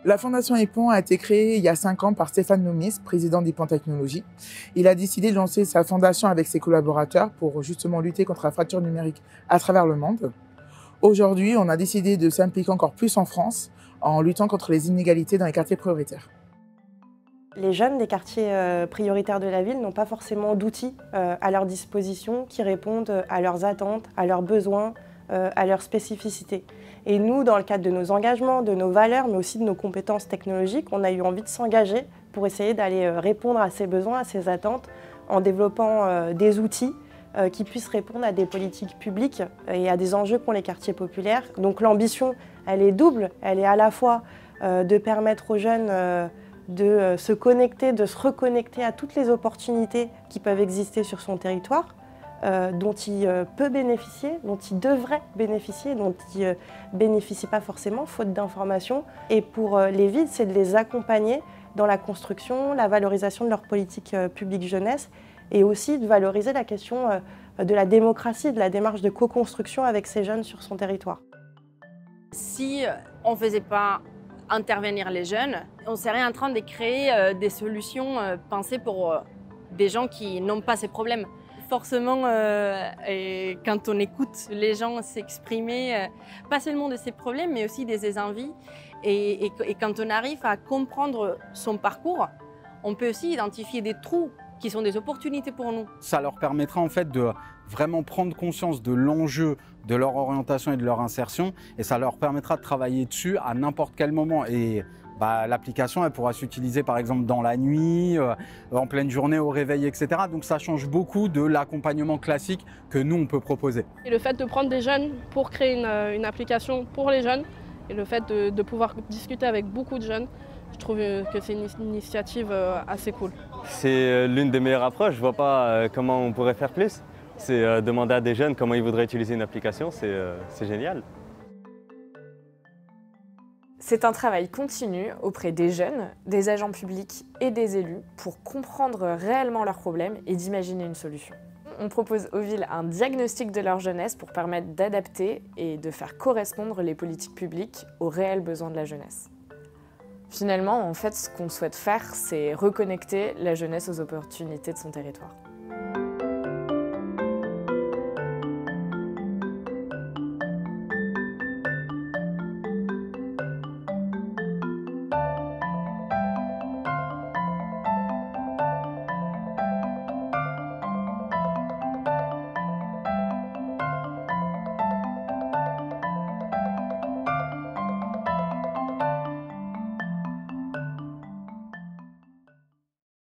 La Fondation EPON a été créée il y a 5 ans par Stéphane Nomis, président d'EPON Technologies. Il a décidé de lancer sa fondation avec ses collaborateurs pour justement lutter contre la fracture numérique à travers le monde. Aujourd'hui, on a décidé de s'impliquer encore plus en France en luttant contre les inégalités dans les quartiers prioritaires. Les jeunes des quartiers prioritaires de la ville n'ont pas forcément d'outils à leur disposition qui répondent à leurs attentes, à leurs besoins, à leurs spécificités. Et nous, dans le cadre de nos engagements, de nos valeurs, mais aussi de nos compétences technologiques, on a eu envie de s'engager pour essayer d'aller répondre à ces besoins, à ces attentes, en développant des outils qui puissent répondre à des politiques publiques et à des enjeux qu'ont les quartiers populaires. Donc l'ambition, elle est double. Elle est à la fois de permettre aux jeunes de se connecter, de se reconnecter à toutes les opportunités qui peuvent exister sur son territoire, dont il peut bénéficier, dont il devrait bénéficier, dont il ne bénéficie pas forcément, faute d'informations. Et pour les villes, c'est de les accompagner dans la construction, la valorisation de leur politique publique jeunesse et aussi de valoriser la question de la démocratie, de la démarche de co-construction avec ces jeunes sur son territoire. Si on ne faisait pas intervenir les jeunes, on serait en train de créer des solutions pensées pour des gens qui n'ont pas ces problèmes. Forcément, quand on écoute les gens s'exprimer, pas seulement de ces problèmes, mais aussi de ses envies, et quand on arrive à comprendre son parcours, on peut aussi identifier des trous qui sont des opportunités pour nous. Ça leur permettra en fait de vraiment prendre conscience de l'enjeu de leur orientation et de leur insertion, et ça leur permettra de travailler dessus à n'importe quel moment. Et l'application, elle pourra s'utiliser par exemple dans la nuit, en pleine journée, au réveil, etc. Donc ça change beaucoup de l'accompagnement classique que nous, on peut proposer. Et le fait de prendre des jeunes pour créer une application pour les jeunes, et le fait de pouvoir discuter avec beaucoup de jeunes, je trouve que c'est une initiative assez cool. C'est l'une des meilleures approches, je ne vois pas comment on pourrait faire plus. C'est demander à des jeunes comment ils voudraient utiliser une application, c'est génial. C'est un travail continu auprès des jeunes, des agents publics et des élus pour comprendre réellement leurs problèmes et d'imaginer une solution. On propose aux villes un diagnostic de leur jeunesse pour permettre d'adapter et de faire correspondre les politiques publiques aux réels besoins de la jeunesse. Finalement, en fait, ce qu'on souhaite faire, c'est reconnecter la jeunesse aux opportunités de son territoire.